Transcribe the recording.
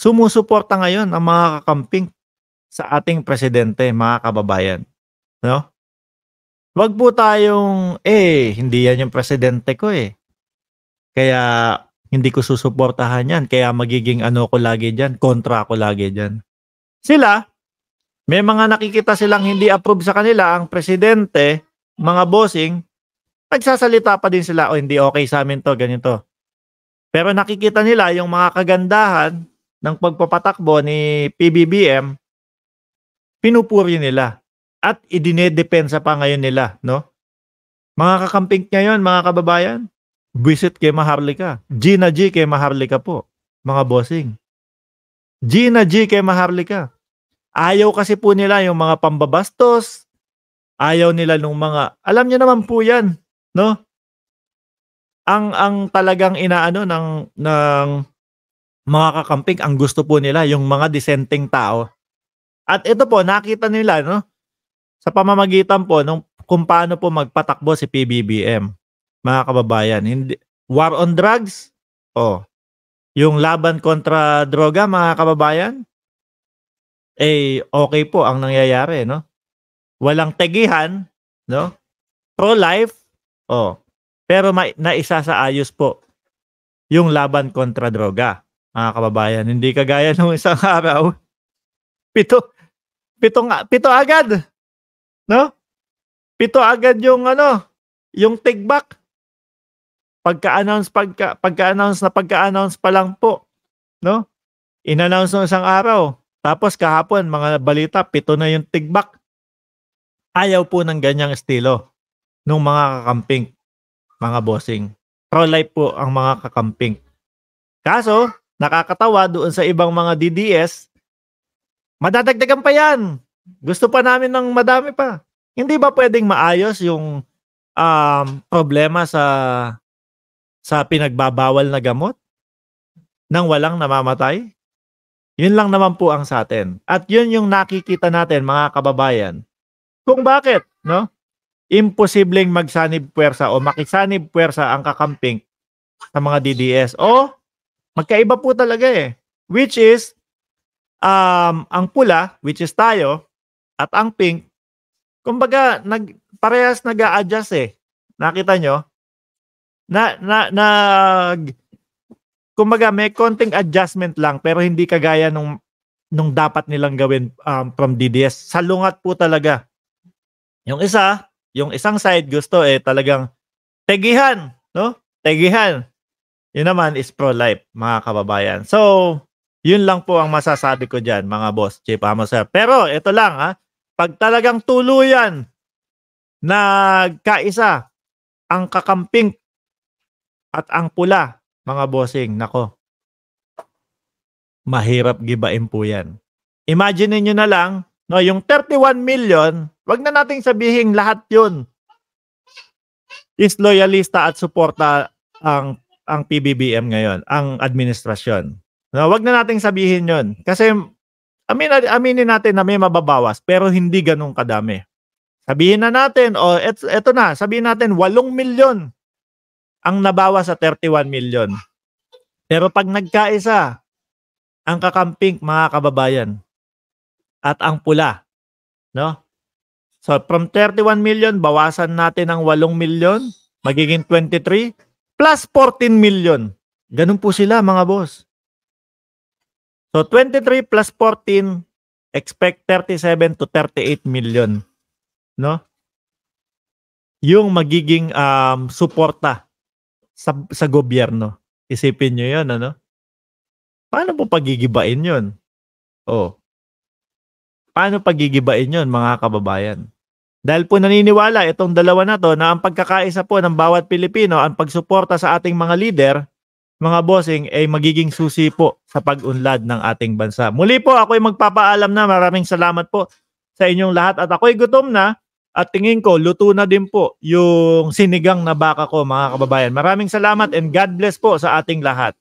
sumusuporta ngayon ang mga kakamping sa ating presidente, mga kababayan, 'no? 'Wag po tayong, hindi yan yung presidente ko, kaya hindi ko susuportahan yan, kaya magiging ano ko lagi diyan, kontra ko lagi diyan. Sila, may mga nakikita silang hindi approve sa kanila ang presidente, mga bossing, nagsasalita pa din sila, "O hindi okey sa'min 'to, ganito." Pero nakikita nila yung mga kagandahan ng pagpapatakbo ni PBBM, pinupuri nila at idinedepensa pa ngayon nila, 'no? Mga kakamping ngayon, mga kababayan, buwisit kay Maharlika. Gina G kay Maharlika po, mga bossing. Gina G kay Maharlika. Ayaw kasi po nila yung mga pambabastos, ayaw nila nung mga alam niyo naman po 'yan, 'no? Ang talagang inaano ng mga kakamping, ang gusto po nila yung mga disenteng tao. At ito po nakita nila, 'no, sa pamamagitan po nung kung paano po magpatakbo si PBBM, mga kababayan. Hindi war on drugs, yung laban kontra droga, mga kababayan, okay po ang nangyayari, 'no? Walang tegihan, 'no? Pro-life, pero naisasaayos po yung laban kontra droga, mga kababayan. Hindi kagaya nung isang araw, pito pito agad, 'no? Pito agad yung ano, yung tigbak. Pagka-announce pa lang po, 'no? In-announce nung isang araw, tapos kahapon mga balita, 7 na yung tigbak. Ayaw po ng ganyang estilo nung mga kakamping, mga bossing. Pro-life po ang mga kakamping. Kaso, nakakatawa doon sa ibang mga DDS, madadagdagan pa yan. Gusto pa namin ng madami pa. Hindi ba pwedeng maayos yung problema sa pinagbabawal na gamot nang walang namamatay? Yun lang naman po ang sa atin. At yun yung nakikita natin, mga kababayan, kung bakit, 'no, imposibleng magsanib puwersa o makisanib puwersa ang kakamping sa mga DDS. Magkaiba po talaga, which is ang pula, which is tayo, at ang pink, kumbaga parehas nag-a-adjust, Nakita nyo? Kumbaga may konting adjustment lang, pero hindi kagaya nung dapat nilang gawin from DDS. Salungat po talaga. Yung isang side gusto talagang tegihan, 'no? Tegihan. Yun naman is pro-life, mga kababayan. So, yun lang po ang masasabi ko diyan, mga boss, Chief Amos Sir. Pero ito lang, pag talagang tuluyan nagkaisa ang kakamping at ang pula, mga bossing, nako, mahirap gibain po yan. Imagine niyo na lang, no, yung 31 million, wag na nating sabihin lahat yun is loyalista at suporta ang PBBM ngayon, ang administrasyon. No, wag na nating sabihin yun. Kasi aminin natin na may mababawas, pero hindi ganun kadami. Sabihin na natin, eto na, sabihin natin 8 milyon ang nabawas sa 31 million. Pero pag nagkaisa ang kakamping, mga kababayan, at ang pula, no? So from 31 million, bawasan natin ang 8 milyon, magiging 23 plus 14 million. Ganun po sila, mga boss. So 23 plus 14, expect 37 to 38 million, no? Yung magiging suporta sa gobyerno. Isipin nyo yun, ano? Paano po pagigibain yun? Paano pagigibain yun, mga kababayan? Dahil po naniniwala itong dalawa na to na ang pagkakaisa po ng bawat Pilipino, ang pagsuporta sa ating mga leader, mga bossing, ay magiging susi po sa pag-unlad ng ating bansa. Muli po, ako'y magpapaalam na. Maraming salamat po sa inyong lahat. At ako'y gutom na. At tingin ko, luto na din po yung sinigang na baka ko, mga kababayan. Maraming salamat and God bless po sa ating lahat.